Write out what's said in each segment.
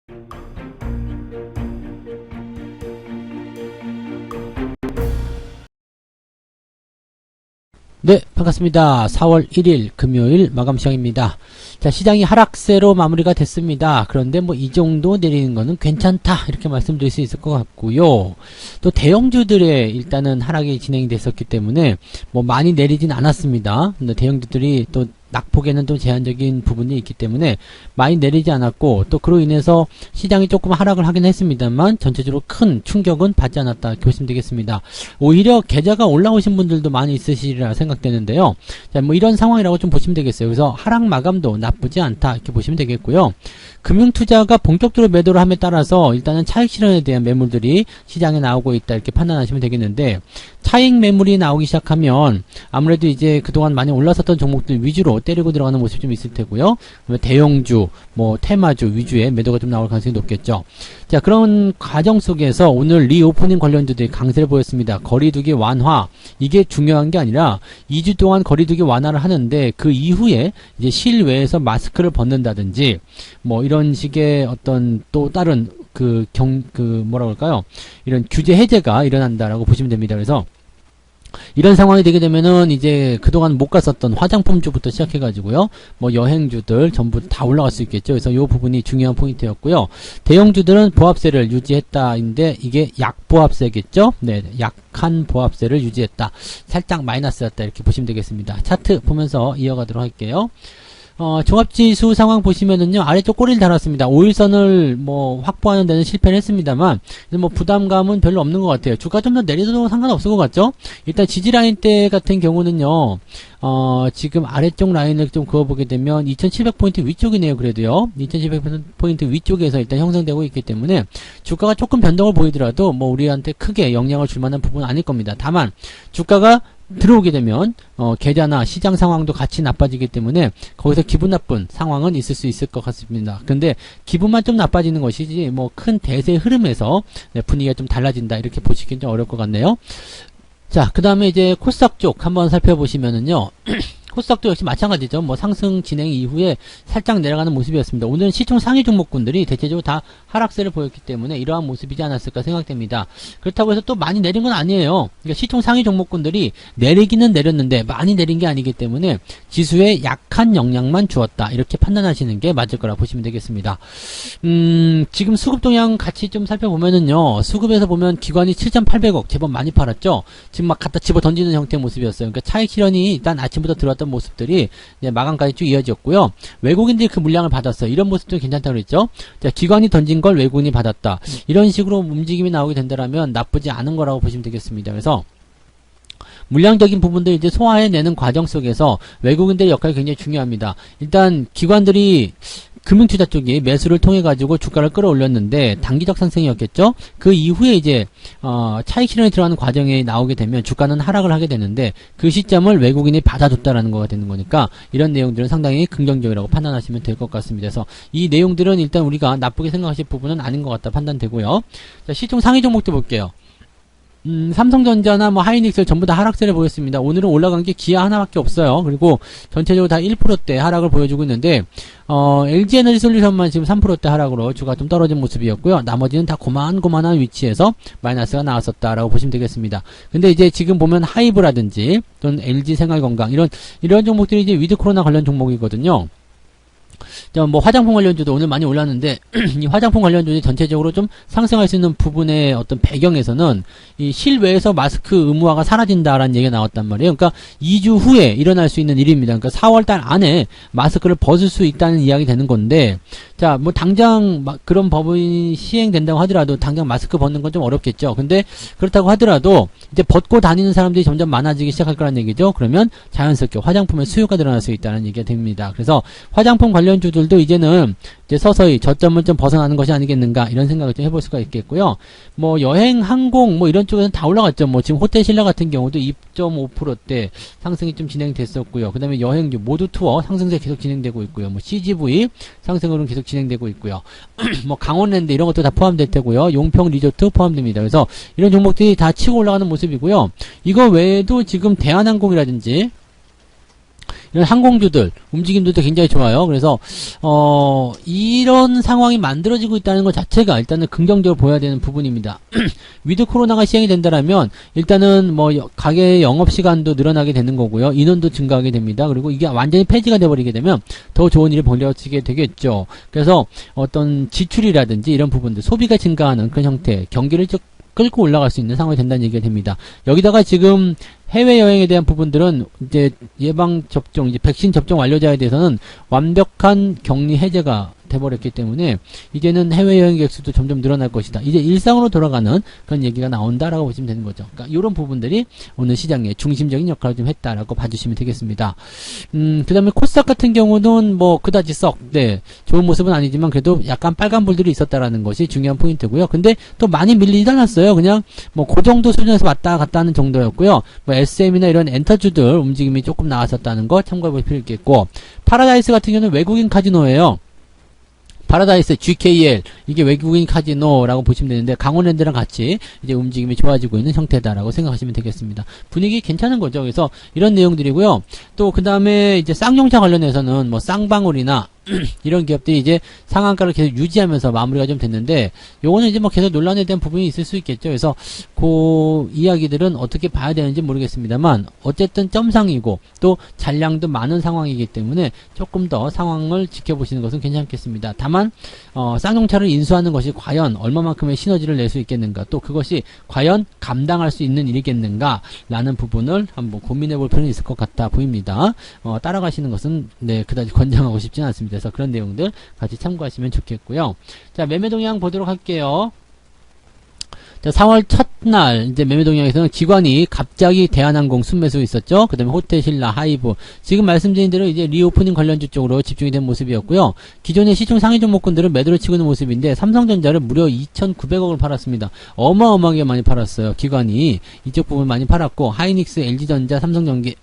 네, 반갑습니다. 4월 1일 금요일 마감 시간입니다. 자, 시장이 하락세로 마무리가 됐습니다. 그런데 뭐 이 정도 내리는 거는 괜찮다 이렇게 말씀드릴 수 있을 것 같고요. 또 대형주들의 일단은 하락이 진행이 됐었기 때문에 뭐 많이 내리진 않았습니다. 근데 대형주들이 또 낙폭에는 또 제한적인 부분이 있기 때문에 많이 내리지 않았고, 또 그로 인해서 시장이 조금 하락을 하긴 했습니다만 전체적으로 큰 충격은 받지 않았다 이렇게 보시면 되겠습니다. 오히려 계좌가 올라오신 분들도 많이 있으시리라 생각되는데요. 자, 뭐 이런 상황이라고 좀 보시면 되겠어요. 그래서 하락 마감도 나쁘지 않다 이렇게 보시면 되겠고요. 금융투자가 본격적으로 매도를 함에 따라서 일단은 차익 실현에 대한 매물들이 시장에 나오고 있다 이렇게 판단하시면 되겠는데, 차익 매물이 나오기 시작하면 아무래도 이제 그동안 많이 올랐었던 종목들 위주로 때리고 들어가는 모습이 좀 있을 테고요. 대형주, 뭐 테마주 위주의 매도가 좀 나올 가능성이 높겠죠. 자, 그런 과정 속에서 오늘 리오프닝 관련주들이 강세를 보였습니다. 거리두기 완화, 이게 중요한 게 아니라 2주 동안 거리두기 완화를 하는데 그 이후에 이제 실외에서 마스크를 벗는다든지 뭐 이런 식의 어떤 또 다른 뭐라 그럴까요? 이런 규제 해제가 일어난다라고 보시면 됩니다. 그래서 이런 상황이 되게 되면은 이제 그동안 못 갔었던 화장품주부터 시작해가지고요, 뭐 여행주들 전부 다 올라갈 수 있겠죠. 그래서 이 부분이 중요한 포인트였고요. 대형주들은 보합세를 유지했다인데 이게 약보합세겠죠. 네, 약한 보합세를 유지했다. 살짝 마이너스였다 이렇게 보시면 되겠습니다. 차트 보면서 이어가도록 할게요. 종합지수 상황 보시면은요, 아래쪽 꼬리를 달았습니다. 5일선을 뭐 확보하는 데는 실패를 했습니다만, 뭐 부담감은 별로 없는 것 같아요. 주가 좀 더 내려도 상관없을 것 같죠? 일단 지지라인 대 같은 경우는요, 지금 아래쪽 라인을 좀 그어보게 되면 2700포인트 위쪽이네요. 그래도요, 2700포인트 위쪽에서 일단 형성되고 있기 때문에 주가가 조금 변동을 보이더라도 뭐 우리한테 크게 영향을 줄 만한 부분은 아닐 겁니다. 다만 주가가 들어오게 되면 계좌나 시장 상황도 같이 나빠지기 때문에 거기서 기분 나쁜 상황은 있을 수 있을 것 같습니다. 근데 기분만 좀 나빠지는 것이지 뭐 큰 대세 흐름에서 분위기가 좀 달라진다 이렇게 보시기는 좀 어려울 것 같네요. 자, 그 다음에 이제 코스닥 쪽 한번 살펴보시면은요, 코스닥도 역시 마찬가지죠. 뭐 상승 진행 이후에 살짝 내려가는 모습이었습니다. 오늘은 시총 상위 종목군들이 대체적으로 다 하락세를 보였기 때문에 이러한 모습이지 않았을까 생각됩니다. 그렇다고 해서 또 많이 내린 건 아니에요. 그러니까 시총 상위 종목군들이 내리기는 내렸는데 많이 내린 게 아니기 때문에 지수에 약한 영향만 주었다 이렇게 판단하시는 게 맞을 거라 보시면 되겠습니다. 지금 수급 동향 같이 좀 살펴보면은요, 수급에서 보면 기관이 7,800억 제법 많이 팔았죠. 지금 막 갖다 집어 던지는 형태의 모습이었어요. 그러니까 차익 실현이 일단 아침부터 들어왔던 모습들이 이제 마감까지 쭉 이어졌고요. 외국인들이 그 물량을 받았어요. 이런 모습도 괜찮다고 그랬죠. 자, 기관이 던진 걸 외국인이 받았다. 이런 식으로 움직임이 나오게 된다면 나쁘지 않은 거라고 보시면 되겠습니다. 그래서 물량적인 부분들 이제 소화해내는 과정 속에서 외국인들의 역할이 굉장히 중요합니다. 일단 기관들이 금융투자 쪽이 매수를 통해 가지고 주가를 끌어올렸는데 단기적 상승이었겠죠. 그 이후에 이제 차익 실현이 들어가는 과정에 나오게 되면 주가는 하락을 하게 되는데 그 시점을 외국인이 받아줬다라는 거가 되는 거니까 이런 내용들은 상당히 긍정적이라고 판단하시면 될 것 같습니다. 그래서 이 내용들은 일단 우리가 나쁘게 생각하실 부분은 아닌 것 같다 판단되고요. 자, 시총 상위 종목도 볼게요. 삼성전자나 뭐 하이닉스 전부 다 하락세를 보였습니다. 오늘은 올라간 게 기아 하나밖에 없어요. 그리고 전체적으로 다 1%대 하락을 보여주고 있는데 LG에너지솔루션만 지금 3%대 하락으로 주가 좀 떨어진 모습이었고요. 나머지는 다 고만고만한 위치에서 마이너스가 나왔었다라고 보시면 되겠습니다. 근데 이제 지금 보면 하이브라든지 또는 LG생활건강 이런 종목들이 이제 위드 코로나 관련 종목이거든요. 뭐 화장품 관련주도 오늘 많이 올랐는데 이 화장품 관련주는 전체적으로 좀 상승할 수 있는 부분의 어떤 배경에서는 이 실외에서 마스크 의무화가 사라진다라는 얘기가 나왔단 말이에요. 그러니까 2주 후에 일어날 수 있는 일입니다. 그러니까 4월달 안에 마스크를 벗을 수 있다는 이야기 되는 건데, 자, 뭐 당장 그런 법이 시행된다고 하더라도 당장 마스크 벗는 건 좀 어렵겠죠. 근데 그렇다고 하더라도 이제 벗고 다니는 사람들이 점점 많아지기 시작할 거란 얘기죠. 그러면 자연스럽게 화장품의 수요가 늘어날 수 있다는 얘기가 됩니다. 그래서 화장품 관련주들도 이제는 이제 서서히 저점을 좀 벗어나는 것이 아니겠는가 이런 생각을 좀 해볼 수가 있겠고요. 뭐 여행, 항공 뭐 이런 쪽에서는 다 올라갔죠. 뭐 지금 호텔신라 같은 경우도 2.5%대 상승이 좀 진행됐었고요. 그 다음에 여행주 모두 투어 상승세 계속 진행되고 있고요. 뭐 CGV 상승으로는 계속 진행되고 있고요. 뭐 강원랜드 이런 것도 다 포함될 테고요. 용평 리조트 포함됩니다. 그래서 이런 종목들이 다 치고 올라가는 모습이고요. 이거 외에도 지금 대한항공이라든지 이런 항공주들 움직임들도 굉장히 좋아요. 그래서 이런 상황이 만들어지고 있다는 것 자체가 일단은 긍정적으로 보여야 되는 부분입니다. 위드 코로나가 시행이 된다라면 일단은 뭐 가게 영업 시간도 늘어나게 되는 거고요. 인원도 증가하게 됩니다. 그리고 이게 완전히 폐지가 돼버리게 되면 더 좋은 일이 벌어지게 되겠죠. 그래서 어떤 지출이라든지 이런 부분들, 소비가 증가하는 그런 형태, 경기를 쭉 끌고 올라갈 수 있는 상황이 된다는 얘기가 됩니다. 여기다가 지금 해외여행에 대한 부분들은 이제 예방접종, 이제 백신 접종 완료자에 대해서는 완벽한 격리 해제가 돼버렸기 때문에 이제는 해외여행 객수도 점점 늘어날 것이다. 이제 일상으로 돌아가는 그런 얘기가 나온다라고 보시면 되는 거죠. 그러니까 이런 부분들이 오늘 시장의 중심적인 역할을 좀 했다라고 봐주시면 되겠습니다. 그 다음에 코스닥 같은 경우는 뭐 그다지 썩 좋은 모습은 아니지만 그래도 약간 빨간불들이 있었다라는 것이 중요한 포인트고요. 근데 또 많이 밀리지 않았어요. 그냥 뭐 그 정도 수준에서 왔다 갔다 하는 정도였고요. 뭐 SM이나 이런 엔터주들 움직임이 조금 나왔었다는 거 참고해 볼 필요 있겠고, 파라다이스 같은 경우는 외국인 카지노예요. 파라다이스 GKL, 이게 외국인 카지노라고 보시면 되는데 강원랜드랑 같이 이제 움직임이 좋아지고 있는 형태다라고 생각하시면 되겠습니다. 분위기 괜찮은 거죠. 그래서 이런 내용들이고요. 또 그 다음에 이제 쌍용차 관련해서는 뭐 쌍방울이나 이런 기업들이 이제 상한가를 계속 유지하면서 마무리가 좀 됐는데, 요거는 이제 뭐 계속 논란에 대한 부분이 있을 수 있겠죠. 그래서 그 이야기들은 어떻게 봐야 되는지 모르겠습니다만 어쨌든 점상이고 또 잔량도 많은 상황이기 때문에 조금 더 상황을 지켜보시는 것은 괜찮겠습니다. 다만 쌍용차를 인수하는 것이 과연 얼마만큼의 시너지를 낼 수 있겠는가, 또 그것이 과연 감당할 수 있는 일이겠는가 라는 부분을 한번 고민해 볼 필요는 있을 것 같아 보입니다. 따라가시는 것은 그다지 권장하고 싶지는 않습니다. 그래서 그런 내용들 같이 참고하시면 좋겠고요. 자, 매매 동향 보도록 할게요. 자, 4월 첫날 이제 매매 동향에서는 기관이 갑자기 대한항공 순매수 있었죠. 그 다음에 호텔신라, 하이브, 지금 말씀드린 대로 이제 리오프닝 관련주 쪽으로 집중이 된 모습이었고요. 기존의 시중 상위 종목군들은 매도를 치고 있는 모습인데 삼성전자를 무려 2,900억을 팔았습니다. 어마어마하게 많이 팔았어요. 기관이 이쪽 부분 많이 팔았고, 하이닉스, LG전자, 삼성전기,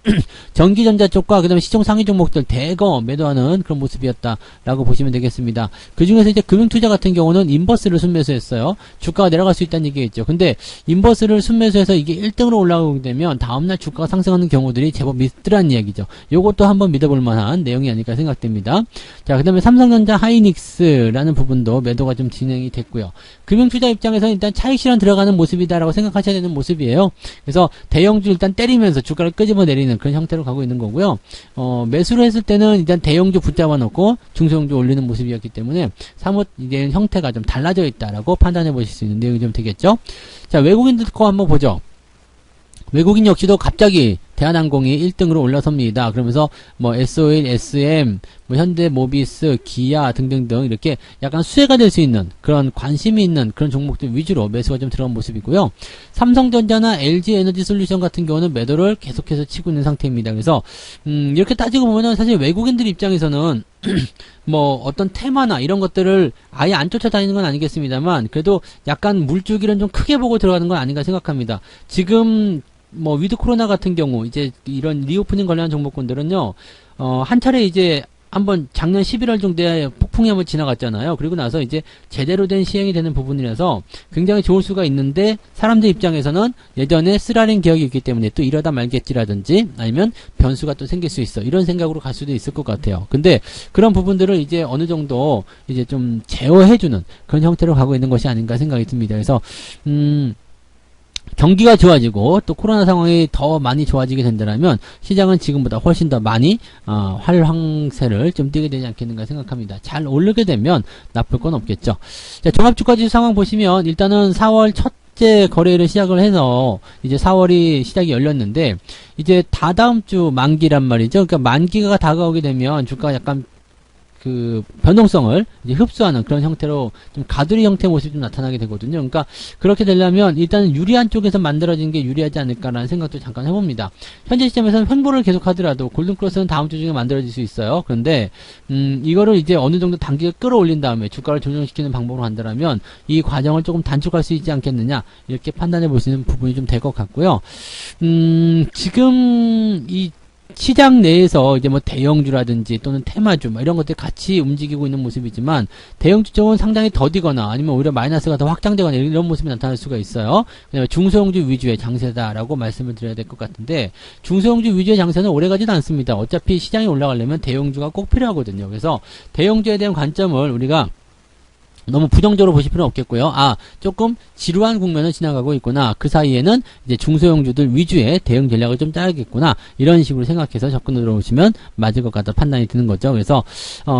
전기전자 쪽과 그 다음에 시중 상위 종목들 대거 매도하는 그런 모습이었다라고 보시면 되겠습니다. 그 중에서 이제 금융투자 같은 경우는 인버스를 순매수했어요. 주가가 내려갈 수 있다는 얘기겠죠. 근데 인버스를 순매수해서 이게 1등으로 올라가게 되면 다음날 주가가 상승하는 경우들이 제법 있더라는 이야기죠. 요것도 한번 믿어볼 만한 내용이 아닐까 생각됩니다. 자, 그 다음에 삼성전자, 하이닉스라는 부분도 매도가 좀 진행이 됐고요. 금융투자 입장에서는 일단 차익 실현 들어가는 모습이다라고 생각하셔야 되는 모습이에요. 그래서 대형주 일단 때리면서 주가를 끄집어 내리는 그런 형태로 가고 있는 거고요. 매수를 했을 때는 일단 대형주 붙잡아 놓고 중소형주 올리는 모습이었기 때문에 사뭇 이제 형태가 좀 달라져 있다라고 판단해 보실 수 있는 내용이 좀 되겠죠. 자, 외국인들 거 한번 보죠. 외국인 역시도 갑자기 대한항공이 1등으로 올라섭니다. 그러면서 뭐 SO일, SM, 뭐 현대모비스, 기아 등등등 이렇게 약간 수혜가 될 수 있는 그런 관심이 있는 그런 종목들 위주로 매수가 좀 들어간 모습이고요. 삼성전자나 LG에너지솔루션 같은 경우는 매도를 계속해서 치고 있는 상태입니다. 그래서 이렇게 따지고 보면은 사실 외국인들 입장에서는 뭐 어떤 테마나 이런 것들을 아예 안 쫓아다니는 건 아니겠습니다만 그래도 약간 물줄기는 좀 크게 보고 들어가는 건 아닌가 생각합니다. 지금 뭐 위드 코로나 같은 경우 이제 이런 리오프닝 관련한 종목군들은요, 한 차례 이제 한번 작년 11월 정도에 폭풍이 한번 지나갔잖아요. 그리고 나서 이제 제대로 된 시행이 되는 부분이라서 굉장히 좋을 수가 있는데, 사람들 입장에서는 예전에 쓰라린 기억이 있기 때문에 또 이러다 말겠지라든지 아니면 변수가 또 생길 수 있어, 이런 생각으로 갈 수도 있을 것 같아요. 근데 그런 부분들을 이제 어느 정도 이제 좀 제어해주는 그런 형태로 가고 있는 것이 아닌가 생각이 듭니다. 그래서 경기가 좋아지고 또 코로나 상황이 더 많이 좋아지게 된다면 시장은 지금보다 훨씬 더 많이 활황세를 좀 띄게 되지 않겠는가 생각합니다. 잘 오르게 되면 나쁠 건 없겠죠. 자, 종합주가지수 상황 보시면 일단은 4월 첫째 거래일을 시작을 해서 이제 4월이 시작이 열렸는데 이제 다다음 주 만기란 말이죠. 그러니까 만기가 다가오게 되면 주가가 약간 그 변동성을 이제 흡수하는 그런 형태로 좀 가두리 형태의 모습이 좀 나타나게 되거든요. 그러니까 그렇게 되려면 일단은 유리한 쪽에서 만들어지는 게 유리하지 않을까라는 생각도 잠깐 해봅니다. 현재 시점에서는 횡보를 계속 하더라도 골든크로스는 다음 주 중에 만들어질 수 있어요. 그런데 이거를 이제 어느 정도 단기가 끌어올린 다음에 주가를 조정시키는 방법으로 한다면 이 과정을 조금 단축할 수 있지 않겠느냐, 이렇게 판단해 볼 수 있는 부분이 좀 될 것 같고요. 지금 이 시장 내에서 이제 뭐 대형주라든지 또는 테마주 뭐 이런 것들이 같이 움직이고 있는 모습이지만 대형주 쪽은 상당히 더디거나 아니면 오히려 마이너스가 더 확장되거나 이런 모습이 나타날 수가 있어요. 그다음에 중소형주 위주의 장세다라고 말씀을 드려야 될 것 같은데 중소형주 위주의 장세는 오래가지도 않습니다. 어차피 시장이 올라가려면 대형주가 꼭 필요하거든요. 그래서 대형주에 대한 관점을 우리가 너무 부정적으로 보실 필요는 없겠고요. 조금 지루한 국면을 지나가고 있구나. 그 사이에는 이제 중소형주들 위주의 대응 전략을 좀 짜야겠구나. 이런 식으로 생각해서 접근을 오시면 맞을 것 같다 판단이 드는 거죠. 그래서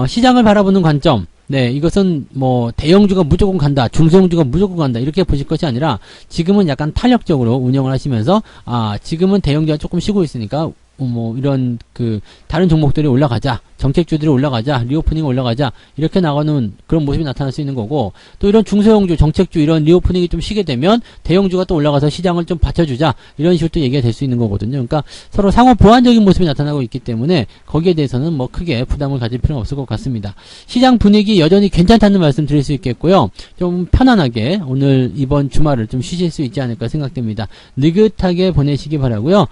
시장을 바라보는 관점. 네, 이것은 뭐 대형주가 무조건 간다, 중소형주가 무조건 간다 이렇게 보실 것이 아니라 지금은 약간 탄력적으로 운영을 하시면서 지금은 대형주가 조금 쉬고 있으니까 뭐 이런 다른 종목들이 올라가자, 정책주들이 올라가자, 리오프닝 올라가자 이렇게 나가는 그런 모습이 나타날 수 있는 거고, 또 이런 중소형주, 정책주 이런 리오프닝이 좀 쉬게 되면 대형주가 또 올라가서 시장을 좀 받쳐주자 이런 식으로 또 얘기가 될 수 있는 거거든요. 그러니까 서로 상호 보완적인 모습이 나타나고 있기 때문에 거기에 대해서는 뭐 크게 부담을 가질 필요는 없을 것 같습니다. 시장 분위기 여전히 괜찮다는 말씀 드릴 수 있겠고요. 좀 편안하게 오늘 이번 주말을 좀 쉬실 수 있지 않을까 생각됩니다. 느긋하게 보내시기 바라고요.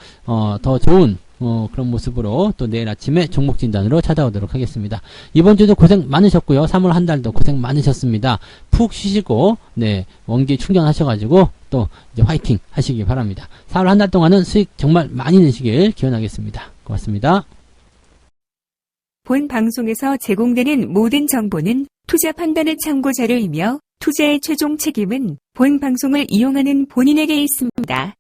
더 좋은 그런 모습으로 또 내일 아침에 종목 진단으로 찾아오도록 하겠습니다. 이번 주도 고생 많으셨고요. 3월 한 달도 고생 많으셨습니다. 푹 쉬시고, 네, 원기 충전하셔가지고, 또, 이제 화이팅 하시기 바랍니다. 4월 한 달 동안은 수익 정말 많이 내시길 기원하겠습니다. 고맙습니다. 본 방송에서 제공되는 모든 정보는 투자 판단의 참고 자료이며, 투자의 최종 책임은 본 방송을 이용하는 본인에게 있습니다.